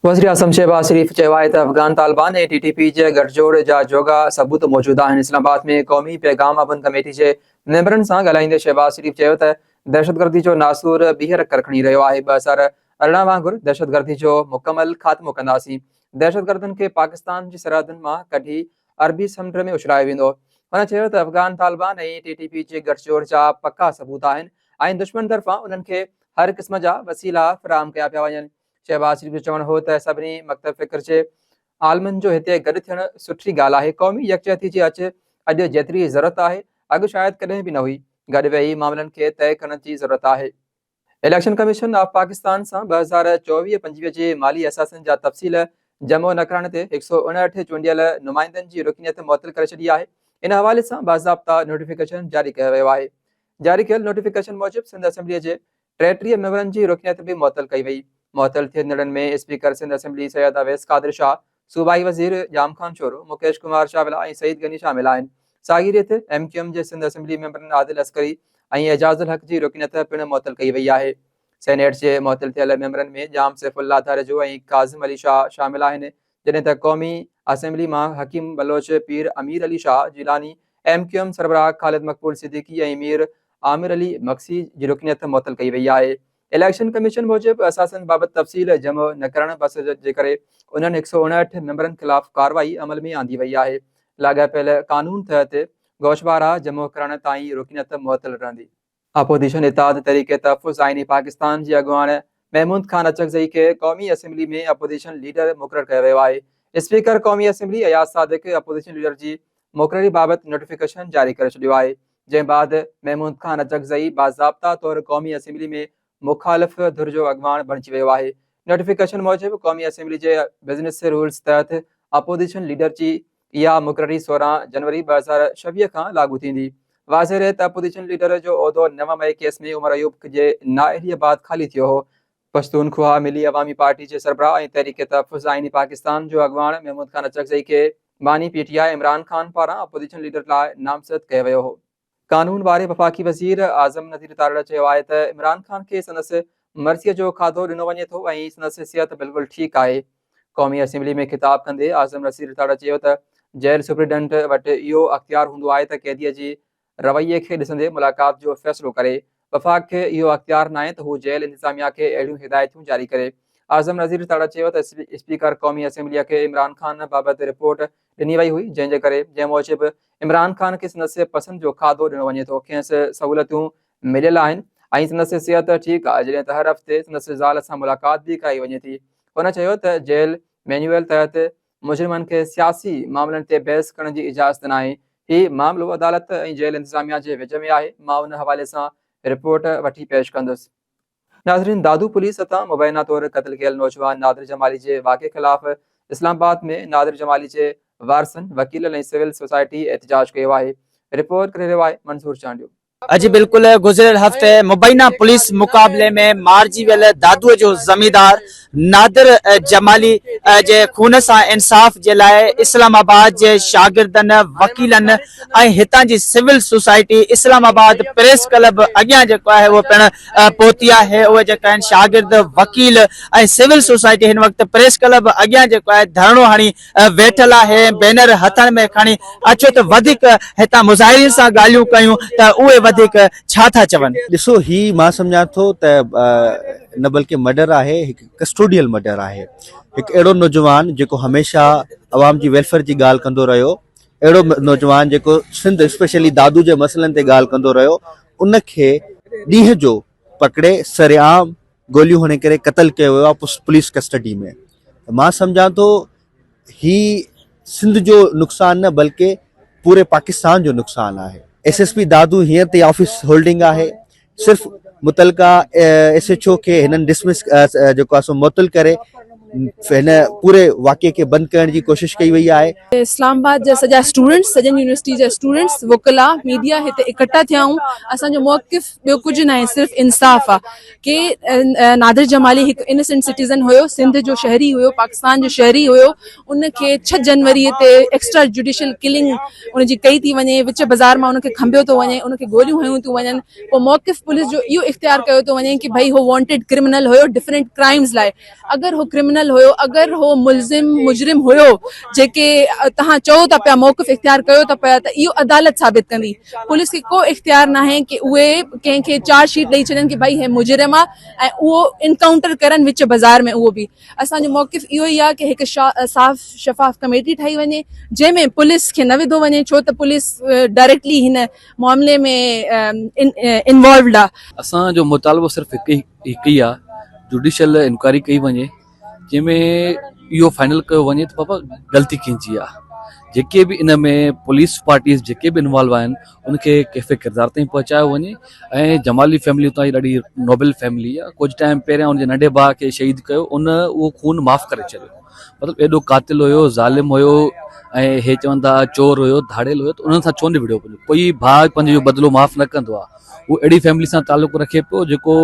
वज़ीर आज़म शहबाज शरीफ़ चयो आहे त अफ़गान तालिबान ऐं TTP जे गठजोड़ जा जोगा सबूत मौजूद आहिनि। इस्लामाबाद में क़ौमी पैगाम अमन कमेटी जे मेंबरनि सां ॻाल्हाईंदे शहबाज शरीफ़ चयो त दहशतगर्दी जो नासूर ॿीहर कर खणी रहियो आहे। 2018 वांगुरु दहशतगर्दी जो मुकमल ख़ात्मो कंदासीं। दहशतगर्दनि खे पाकिस्तान जी सरहदुनि मां कढी अरबी समुंड में उछलायो वेंदो। हुन चयो त अफ़गान तालिबान ऐं TTP जे गठजोड़ जा पका सबूत आहिनि ऐं दुश्मन तरफ़ां उन्हनि खे हर क़िस्म जा वसीला फ़राहम कया पिया वञनि। शहबाज शरीफ़ जो चवणु हो त सभिनी मकतब फ़िक्र जे आलमनि जो हिते गॾु थियणु सुठी ॻाल्हि आहे। क़ौमी यकजहती जी अॼु जेतिरी ज़रूरत आहे अॻु शायदि कॾहिं बि न हुई। गॾु वेही मामलनि खे तइ करण जी ज़रूरत आहे। इलेक्शन कमीशन ऑफ पाकिस्तान सां 2024-25 जे माली असासनि जा तफ़सील जमो न करण ते 159 चूंडियल नुमाइंदनि जी रुकनियत मुअतल करे छॾी आहे। इन हवाले सां बाज़ाब्ता नोटिफिकेशन जारी कयो वियो आहे। जारी कयल नोटिफिकेशन मूजिबि सिंध असेंबलीअ जे 33 मेंबरनि जी रुकनियत बि मुअतल कई वई। मुअतल थियंदड़नि में स्पीकर सिंध असेंबली सैयद अवैस कादिर शाह, सूबाई वज़ीर जाम खान शोरो, मुकेश कुमार चावला ऐं सईद गनी शामिल आहिनि। साॻीरियत MQM जे सिंध असेंबली मेंबरनि आदिल असकरी ऐं एजाज़ुल हक़ जी रुकनियत पिणु मुअतल कई वई आहे। सेनेट जे मुअतल थियल मेंबरनि में जाम सैफुल्ला दारजो ऐं काज़िम अली शाह शामिल आहिनि, जॾहिं त क़ौमी असेंबली मां हकीम बलोच, पीर अमीर अली शाह जिलानी, MQM सरबराह ख़ालिद मक़बूल सिद्दीकी ऐं मीर आमिर अली मक्सी जी रुकनियत मुअतल कई वई आहे। इलेक्शन कमीशन मूजिबि असासनि बाबति तफ़सील जमो न करण बस जे करे उन्हनि 159 मेंबरनि ख़िलाफ़ कार्रवाई अमल में आंदी वई आहे। लाॻापियल कानून तहत गोशवारा जमो करण ताईं रुकनियत मुअतल रहंदी। अपोज़िशन इत्तेहाद तहरीक तहफ़्फ़ुज़ आईनी पाकिस्तान जे अॻुवान महमूद खान अचकज़ई खे क़ौमी असेंबली में अपोज़िशन लीडर मुक़ररु कयो वियो आहे। स्पीकर क़ौमी assembly Ayaz Sadiq opposition leader जी मुक़ररी बाबति नोटिफिकेशन जारी करे छॾियो आहे, जंहिं बाद महमूद खान अचकज़ई बाज़ाब्ता तौरु क़ौमी असेंबली में मुखालिफ़ धुर जो अॻुवान बणिजी वियो आहे। नोटिफिकेशन मूजिबि क़ौमी असेंबली जे बिज़नेस रूल्स तहत अपोज़िशन लीडर जी इहा मुक़ररी 16 जनवरी 2026 खां लागू थींदी। वाज़ेह रहे त अपोज़िशन लीडर जो उहिदो 9 मई केस में उमर अयूब जे नाअहलीअ बाद ख़ाली थियो हो। पश्तूनख्वा मिली अवामी पार्टी जे सरबराह ऐं तहरीक तहफ़्फ़ुज़ आईनी पाकिस्तान जो अॻुवान महमूद खान अचकज़ई खे बानी PTI इमरान खान पारां अपोज़िशन लीडर लाइ नामज़द कयो वियो हो। कानून वारे वफ़ाक़ी वज़ीर आज़म नज़ीर तारड़ चयो आहे त इमरान खान खे संदसि मर्ज़ीअ जो खाधो ॾिनो वञे थो ऐं संदसि सिहत बिल्कुलु ठीकु आहे। क़ौमी असेंबली में ख़िताब कंदे आज़म नज़ीर तारड़ चयो त जेल सुप्रीडेंट वटि इहो अख़्तियार हूंदो आहे त कैदीअ जे रवैये खे ॾिसंदे मुलाक़ात जो फ़ैसिलो करे। वफ़ाक़ खे इहो अख़्तियार नाहे त हू जेल इंतिज़ामिया खे अहिड़ियूं हिदायतूं जारी करे। आज़म नज़ीर तारड़ चयो त स्पीकर क़ौमी असेंबलीअ खे इमरान खान बाबति रिपोर्ट ॾिनी वई हुई, जंहिं मूजिबि इमरान खान खे संदसि पसंदि जो खाधो ॾिनो वञे थो, खेसि सहूलियतूं मिलियल आहिनि ऐं संदसि सिहत ठीकु आहे, जॾहिं त हर हफ़्ते संदसि ज़ाल सां मुलाक़ात बि कराई वञे थी। हुन चयो त जेल मैन्यूअल तहत मुजरिमनि खे सियासी मामलनि ते बहस करण जी इजाज़त न आहे। हीउ मामिलो अदालत ऐं जेल इंतिज़ामिया जे विच में आहे। मां उन हवाले सां रिपोर्ट वठी पेश कंदुसि। नाज़रीन, दादू पुलिस हथां मुबैना तौरु क़त्ल कयल नौजवान नादिर जमाली जे वाक़े ख़िलाफ़ इस्लामाबाद में नादिर जमाली जे वारसनि, वकीलनि ऐं सिविल सोसाइटी एहतिजाज कयो आहे। रिपोर्ट करे रहियो आहे मंसूर चांडियो। अॼु बिल्कुल गुज़िरियल हफ़्ते मुबैना पुलिस मुक़ाबले में मारिजी वियल दादूअ जो ज़मींदार नादिर जमाली जे खून सां इंसाफ़ जे लाइ इस्लामाबाद जे शागिर्दनि, वकीलनि ऐं हितां जी civil society Islamabad press club अॻियां जेको आहे उहो पिणु पहुती आहे। उहे जेका आहिनि शागिर्द, वकील ऐं सिविल सोसाइटी हिन वक़्तु प्रेस क्लब अॻियां जेको आहे धरणो हणी वेठल आहे, बैनर हथनि में खणी। अचो त वधीक हितां मुज़ाहिरीन सां ॻाल्हियूं कयूं त उहे वधीक छा था चवनि। ॾिसो, ही मां सम्झां थो त न बल्कि मर्डर आहे, हिकु कस्टोडियल मर्डर आहे। हिकु अहिड़ो नौजवान जेको हमेशह अवाम जी वेलफेयर जी ॻाल्हि कंदो रहियो, अहिड़ो नौजवान जेको सिंध स्पेशली दादू जे मसइलनि ते ॻाल्हि कंदो रहियो, उनखे ॾींहं जो पकड़े सरेआम गोलियूं हणी करे क़तल कयो वियो आहे पुलिस कस्टडी में। मां सम्झां थो ही सिंध जो नुक़सानु न बल्कि पूरे पाकिस्तान जो नुक़सानु आहे। SSP दादू हींअर ते ऑफिस होल्डिंग आहे, सिर्फ़ु मुतलका SHO खे हिननि डिसमिस जेको आहे सो मुअतल करे हिन पूरे वाक़े खे बंदि करण जी कोशिशि कई वई आहे। इस्लामाबाद जा सॼा स्टूडेंट्स, सॼनि यूनिवर्सिटी जा स्टूडेंट्स, वकिला, मीडिया हिते इकट्ठा थिया आहियूं। असांजो मौक़िफ़ ॿियो कुझु न आहे, सिर्फ़ु इंसाफ़ आहे कि नादिर जमाली हिकु इनोसेंट सिटीज़न हुयो, सिंध जो शहरी हुयो, पाकिस्तान जो शहरी हुयो। उनखे 6 जनवरी ते एक्स्ट्रा जुडिशियल किलिंग उनजी कई थी वञे, विच बाज़ार मां उनखे खंबियो थो वञे, उनखे गोलियूं हयूं थियूं वञनि। पोइ मौक़िफ़ पुलिस जो इहो इख़्तियार कयो थो वञे कि भई हो वॉन्टेड क्रिमिनल हुयो डिफरेंट क्राइम्स लाइ। अगरि हो क्रिमिनल क्रिमिनल हुयो, अगरि हो मुजरिम हुयो जेके तव्हां चओ था पिया मौक़िफ़ इख़्तियार कयो था पिया, त इहो अदालत साबित कंदी। पुलिस खे को इख़्तियार न आहे कि उहे कंहिंखे चार्जशीट ॾेई छॾनि कि भई हे मुजरिम आहे ऐं उहो इनकाउंटर करनि विच बाज़ार में। उहो बि असांजो मौक़िफ़ इहो ई आहे कि हिकु साफ़ शफ़ाफ़ कमेटी ठाही वञे जंहिंमें पुलिस खे न विधो वञे, छो त पुलिस डायरेक्टली हिन मामले में इन्वॉल्वड आहे। असांजो मुतालबो सिर्फ़ु हिकु ई आहे, जुडिशियल इंक्वायरी कई वञे जंहिंमें इहो फाइनल कयो वञे त बाबा ग़लती कंहिंजी आहे। जेके बि इन में पुलिस पार्टीज़ जेके बि इन्वॉल्व आहिनि उनखे कैफ़े किरदार ताईं पहुचायो वञे। ऐं जमाली फैमिली उतां जी ॾाढी नोबल फैमिली आहे। कुझु टाइम पहिरियां उनजे नंढे भाउ खे शहीद कयो, उहो खून माफ़ करे छॾियो। मतिलबु एॾो कातिल हुयो, ज़ालिम हुयो ऐं हे चवनि था चोर हुयो, धाड़ेल हुयो, त उन्हनि सां छो न विड़ियो वञे। कोई भाउ पंहिंजो बदिलो माफ़ न कंदो आहे। उहो अहिड़ी फैमिली सां तालुक़ु रखे पियो जेको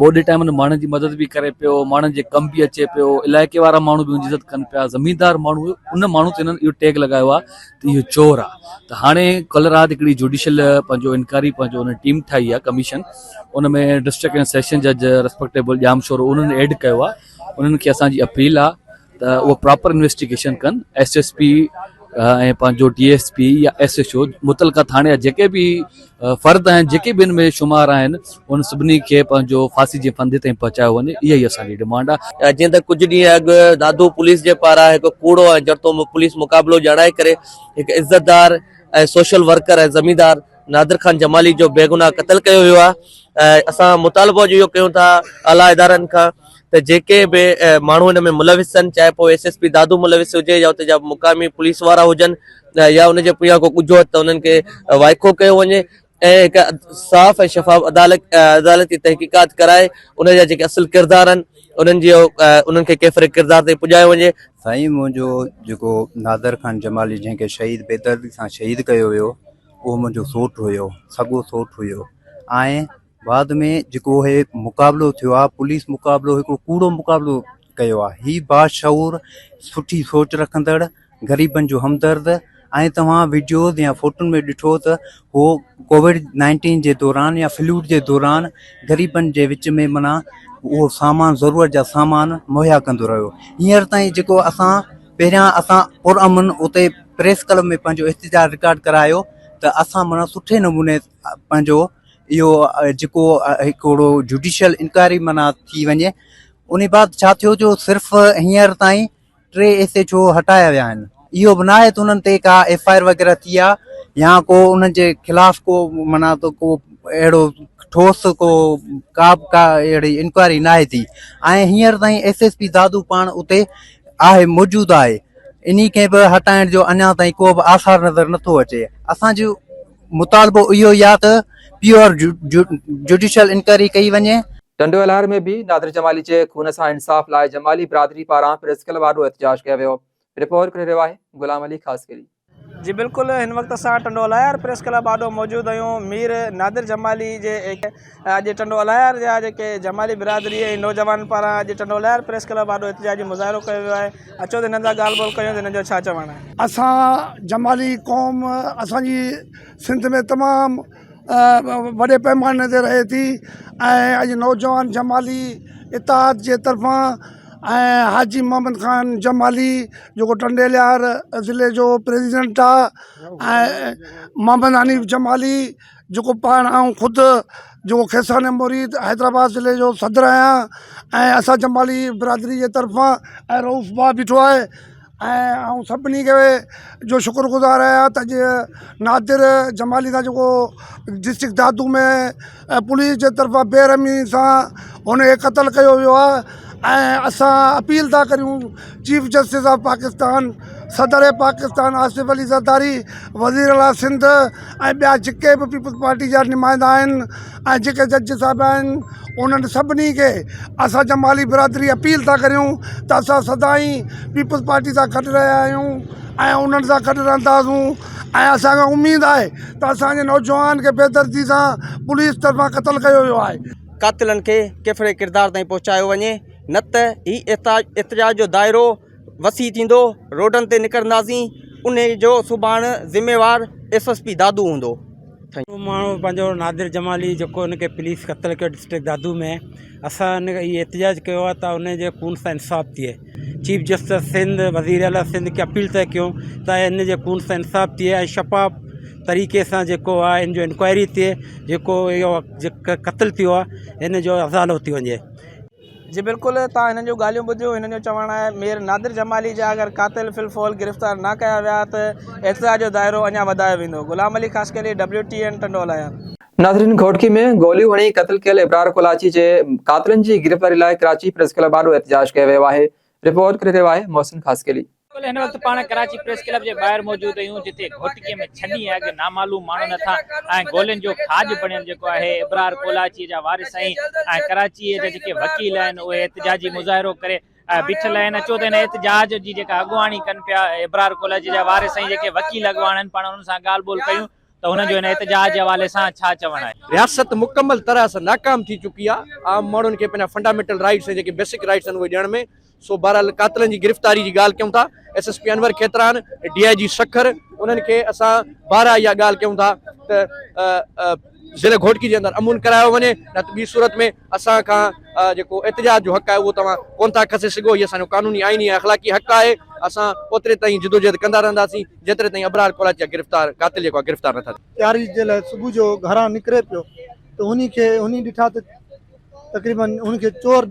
ॿोॾे टाइम माण्हुनि जी मदद बि करे पियो, माण्हुनि जे कम बि अचे पियो, इलाइक़े वारा माण्हू बि उनजी इज़त कनि पिया, ज़मीनदार माण्हू हुयो, उन माण्हू ते हिननि इहो टैग लॻायो आहे त इहो चोर आहे। त हाणे कल्ह राति हिकिड़ी जुडिशियल पंहिंजो इंक्वायरी पंहिंजो उन टीम ठाही आहे कमीशन, उन में डिस्ट्रिक्ट एंड सेशन जज रिस्पेक्टेबल जाम शोर उन्हनि एड कयो आहे। उन्हनि खे असांजी अपील आहे त उहो प्रॉपर इन्वेस्टिगेशन कनि। SSP ऐं पंहिंजो DSP या SHO मुतलका थाणे जा जेके बि फ़र्द आहिनि, जेके बि हिन में शुमार आहिनि, उन सभिनी खे पंहिंजो फांसी जे फंदे ताईं पहुचायो वञे। इहा ई असांजी डिमांड आहे। जीअं त कुझु ॾींहं अॻु दादू पुलिस जे पारां हिकु कूड़ो ऐं जड़तो पुलिस मुक़ाबिलो ॼाणाए करे हिकु इज़तदार ऐं सोशल वर्कर ऐं ज़मींदार नादिर ख़ान जमाली जो बेगुनाह क़तल कयो वियो आहे। असां मुतालबो इहो कयूं था आला इदारनि खां त जेके बि माण्हू हिन में मुलविस आहिनि, चाहे पोइ SSP दादू मुलविस हुजे या उते जा मुक़ामी पुलिस वारा हुजनि या उनजे पुठियां को कुझु त उन्हनि खे वाइको कयो वञे ऐं हिकु साफ़ ऐं शफ़ाफ़ अदालती तहक़ीक़ात कराए उनजा जेके असुल किरदार आहिनि उन्हनि खे कैफ़रे किरदार ते पुॼायो वञे। साईं, मुंहिंजो जेको नादिर ख़ान जमाली जंहिंखे शहीद बेदर्दी सां शहीद कयो वियो, उहो मुंहिंजो सोट हुयो, सॻो सोट हुयो। ऐं बाद में जेको हे मुक़ाबिलो थियो आहे, पुलिस मुक़ाबिलो हिकिड़ो कूड़ो मुक़ाबिलो कयो आहे। ही बाशऊर, सुठी सोच रखंदड़, ग़रीबनि जो हमदर्द। ऐं तव्हां वीडियोज़ या फ़ोटुनि में ॾिठो त उहो COVID-19 जे दौरान या फ्लू जे दौरान ग़रीबनि जे विच में माना उहो सामान, ज़रूरत जा सामान मुहैया कंदो रहियो। हींअर ताईं जेको पहिरियां असां पुरअमन उते प्रेस क्लब में पंहिंजो इख़्तिजार रिकॉर्ड करायो त असां माना सुठे नमूने पंहिंजो इहो जेको हिकिड़ो जुडिशियल इंक्वायरी माना थी वञे। उन बाद छा थियो जो सिर्फ़ु हींअर ताईं 3 SHO हटाया विया आहिनि। इहो बि न आहे त उन्हनि ते का FIR वग़ैरह थी आहे या को उन्हनि जे ख़िलाफ़ को माना त को अहिड़ो ठोस का अहिड़ी इंक्वायरी न आहे थी। ऐं हींअर ताईं SSP दादू पाण उते आहे, मौजूदु आहे। इन खे बि हटाइण जो अञा ताईं को बि आसार नज़र नथो अचे। असांजो मुतालबो इहो ई आहे त प्योर जुडिशियल इंक्वायरी कई वञे। टंडो अलहर में भी नादिर जमाली जे खून सां इंसाफ़ लाइ जमाली बिरादरी पारां प्रेस क्लब वारो एहतजाज कयो वियो। रिपोर्ट करे रहियो आहे गुलाम अली ख़ासकरी। जी बिल्कुलु, हिन वक़्तु असां टंडो अलहर प्रेस क्लब आॾो मौजूदु आहियूं। मीर नादिर जमाली जे अॼु टंडो अलहर जा जेके जमाली बिरादरी ऐं नौजवान पारां अॼु टंडो अलहर प्रेस क्लब आॾो एहतजाजी मुज़ाहिरो कयो वियो आहे। अचो त हिननि सां ॻाल्हि ॿोल कयूं त हिन जो छा चवणु आहे। असां जमाली क़ौम असांजी सिंध में तमामु वॾे पैमाने ते रहे थी ऐं अॼु नौजवान जमाली इताद जे तरफ़ां ऐं हाजी मोहम्मद ख़ान जमाली जेको टंडे अलहर ज़िले जो प्रेसिडेंट आहे ऐं मोहम्मद हनीफ जमाली जेको पाण ऐं ख़ुदि जेको खेसाने मुरीद हैदराबाद ज़िले जो सदर आहियां ऐं असां जमाली बिरादरी जे तरफ़ां ऐं रऊफ़ भाउ बीठो आहे ऐं सभिनी खे जो शुक्रगुज़ार आहियां त अॼु नादिर जमाली सां जेको डिस्ट्रिक्ट दादू में पुलिस जे तरफ़ां बेरहमी सां हुनखे क़तल कयो वियो आहे। ऐं असां अपील था करियूं चीफ जस्टिस ऑफ पाकिस्तान, सदर पाकिस्तान आसिफ अली ज़रदारी, वज़ीर आला सिंध ऐं ॿिया जेके बि पीपल्स पार्टी जा नुमाइंदा आहिनि ऐं जेके जज साहिब आहिनि, उन्हनि सभिनी खे असां जमाली बिरादरी अपील था करियूं त असां सदाई पीपल्स पार्टी सां गॾु रहिया आहियूं ऐं उन्हनि सां गॾु रहंदासूं। ऐं असांखे उमेदु आहे त असांजे नौजवान खे बेदर्दी सां पुलिस तरफ़ां क़तल कयो वियो आहे। कातिलनि खे कैफ़रे किरदार ताईं पहुचायो वञे, न त ही एहतजाज जो दाइरो वसी थींदो, रोडनि ते निकिरंदासीं, उन जो सुभाणे ज़िम्मेवार SSP दादू हूंदो। माण्हू पंहिंजो नादिर जमाली जेको हुनखे पुलिस क़तल कयो डिस्ट्रिक्ट दादू में, असां हिन इहे एहतिजाज कयो आहे त हुनजे खून सां इंसाफ़ थिए। चीफ जस्टिस सिंध, वज़ीर आला सिंध खे अपील था कयूं त हिन जे खून सां इंसाफ़ थिए ऐं शफ़ाफ़ तरीक़े सां जेको आहे हिन जो इंक्वायरी थिए, जेको इहो क़तल थियो आहे हिन जो अज़ालो थी वञे। जी बिल्कुलु, तव्हां हिननि जूं ॻाल्हियूं ॿुधियूं। हिननि जो चवणु आहे मीर नादिर जमाली जा अगरि क़ातिल फिलफोल गिरफ़्तार न कया विया त एहतिजाज जो दाइरो अञा वधायो वेंदो। गुलाम अली ख़ासकली WTN टंडोला। नाज़रीन, घोटकी में गोलियूं हणी क़त्ल कयल इब्रार कोलाची जे क़ातिलनि जी गिरफ़्तारी लाइ कराची प्रेस क्लब ॾाढो एहतिजाज कयो वियो आहे। रिपोर्ट करे रहियो आहे मोहसिन ख़ासकली। हिन वक़्तु पाण कराची प्रेस क्लब जे ॿाहिरि मौजूदु आहियूं, जिते घोटकीअ में छॾी अॻु नामालूम माण्हुनि हथां ऐं गोलियुनि जो खाज बणियल जेको आहे इब्रार कोलाची जा वारिस ऐं कराचीअ जा जेके वकील आहिनि उहे एहतिजाजी मुज़ाहिरो करे बीठल आहिनि। अचो त हिन एहतिजाज जी जेका अॻुवाणी कनि पिया इब्रार कोलाची जा वारिस ऐं जेके वकील अॻुवान आहिनि, पाण उन्हनि सां ॻाल्हि ॿोल कयूं त हुननि जो हिन एहतिजाज जे हवाले सां छा चवणु आहे। रियासत मुकम्मल तरह सां नाकाम थी चुकी आहे आम माण्हुनि खे पंहिंजा फंडामेंटल राइट्स ऐं जेके बेसिक राइट्स आहिनि उहे ॾियण में। सो बहरहाल क़ातिलनि जी गिरफ़्तारी जी ॻाल्हि कयूं था। SSP अनवर खेतरान, DIG सखर, उन्हनि खे असां 12 इहा ॻाल्हि कयूं था त ज़िले घोटकी जे अंदरि अमून करायो वञे, न त ॿी सूरत में असां खां जेको एहतिजाज जो हक़ आहे उहो तव्हां कोन था खसे सघो। इहो असांजो कानूनी आइनी ऐं अख़लाक़ी हक़ आहे। असां ओतिरे ताईं जिदोजहद कंदा रहंदासीं जेतिरे ताईं इब्रार कोलाची जा क़ातिल जेको आहे गिरफ़्तार नथा थियनि। तयारी जे लाइ सुबुह जो घरां निकिरे पियो त उन ॾिठा त तक़रीबन उनखे चोर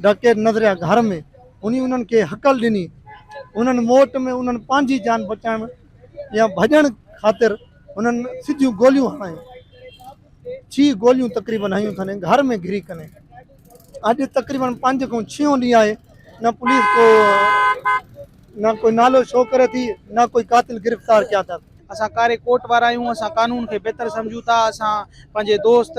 डकैत नज़रिया घर में उन्हनि खे हकल ॾिनी। उन्हनि मोट में उन्हनि पंहिंजी जान बचाइण या भॼण ख़ातिर उन्हनि सिधियूं गोलियूं हणायूं। 6 गोलियूं तक़रीबन हयूं अथनि घर में घिरी कने। अॼु तक़रीबन 5 खां 6 ॾींहं आहे, न पुलिस को न कोई नालो शो करे थी, न कोई क़ातिल गिरफ़्तार कया था। असां कारे कोट वारा आहियूं, असां कानून खे बहितर सम्झूं था। असां पंहिंजे दोस्त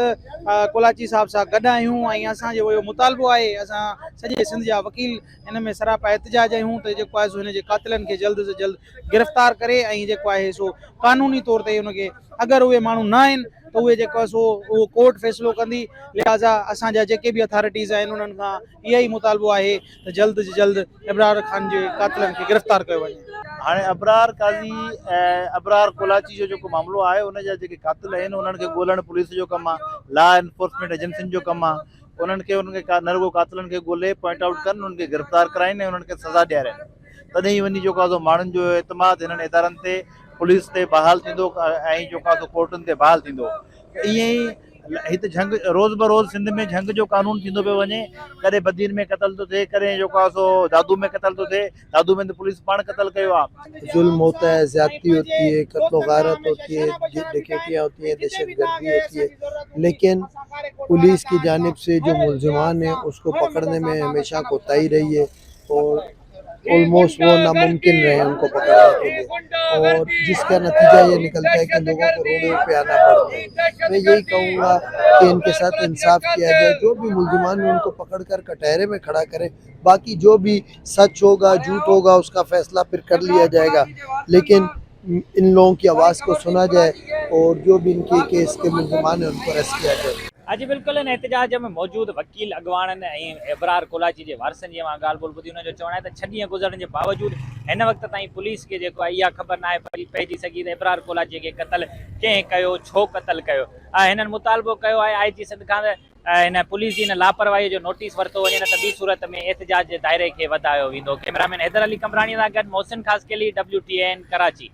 कोलाची साहब सां गॾु आहियूं ऐं असांजो इहो मुतालबो आहे, असां सॼे सिंध जा वकील हिन में सरापा एहतिजाज आहियूं त जेको आहे सो हिन जे क़ातिलनि खे जल्द सां जल्द गिरफ़्तार करे ऐं जेको आहे सो कानूनी तौर ते हुनखे अगरि उहे माण्हू न आहिनि त उहे जेको आहे सो उहो कोर्ट फ़ैसिलो कंदी। लिहाज़ा असांजा जेके बि अथॉरिटीज़ आहिनि उन्हनि खां इहा ई मुतालबो आहे त जल्द से जल्द इब्रार खान जे क़ातिलनि खे गिरफ़्तार कयो वञे। हाणे अबरार काज़ी ऐं अबरार कोलाची जो जेको मामिलो आहे उन जा जेके क़ातिल आहिनि उन्हनि खे ॻोल्हणु पुलिस जो कमु आहे, लॉ एनफोर्समेंट एजेंसियुनि जो कमु आहे। उन्हनि खे न रुगो क़ातिलनि खे ॻोल्हे पॉइंट आउट कनि, उन्हनि खे गिरफ़्तार कराइनि ऐं उन्हनि खे सज़ा ॾियाराइनि। तॾहिं ई वञी जेको आहे माण्हुनि जो एतमाद हिननि इदारनि ते पुलिस ते बहाल थींदो ऐं जेको आहे कोर्टुनि ते बहाल थींदो। ईअं ई हिते झंग रोज़ बरोज़ सिंध में झंग जो कानून थींदो पियो वञे। कॾहिं बदीन में क़तल थो थिए, कॾहिं जेको आहे सो दादू में क़तल थो थिए। दादू में तो पुलिस पाण क़तल कयो आहे। जुल्म होता है, ज्यादती होती है, कत्लो गारत होती है, डकैतियाँ होती हैं, दहशतगर्दी होती है, लेकिन पुलिस की जानिब से जो मुलजिमान है उसको पकड़ने में हमेशा कोताही रही है और ऑलमोस्ट वो नामुमकिन रहे उनको पकड़ने के लिए, और जिसका नतीजा ये निकलता है कि लोगों को रोडों पे आना पड़ता है। मैं यही कहूँगा कि इनके साथ इंसाफ किया जाए, जो भी मुलजिमान है उनको पकड़ कर कटहरे में खड़ा करें। बाकी जो भी सच होगा झूठ होगा उसका फैसला फिर कर लिया जाएगा, लेकिन इन लोगों की आवाज़ को सुना जाए और जो भी इनके केस के मुलजिमान हैं उनको अरेस्ट किया जाए। अॼु बिल्कुलु हिन एहतिजाज में मौजूदु वकील अॻुवाणनि ऐं इब्रार कोलाची जे वारसनि जी मां ॻाल्हि ॿोल ॿुधी। हुनजो चवणु आहे त 6 ॾींहं गुज़रण जे बावजूदि हिन वक़्त ताईं पुलिस खे जेको आहे इहा ख़बर न आहे पइजी सघी त इब्रार कोलाची खे क़तल कंहिं कयो, छो क़तल कयो। हिननि मुतालबो कयो आहे IG सिंध खां हिन पुलिस जी हिन लापरवाहीअ जो नोटिस वरितो वञे, न त ॿी सूरत में एहतिजाज जे दायरे खे वधायो वेंदो। कैमरामैन हैदर अली कमराणी सां गॾु मोहसिन ख़ासकली WTN कराची।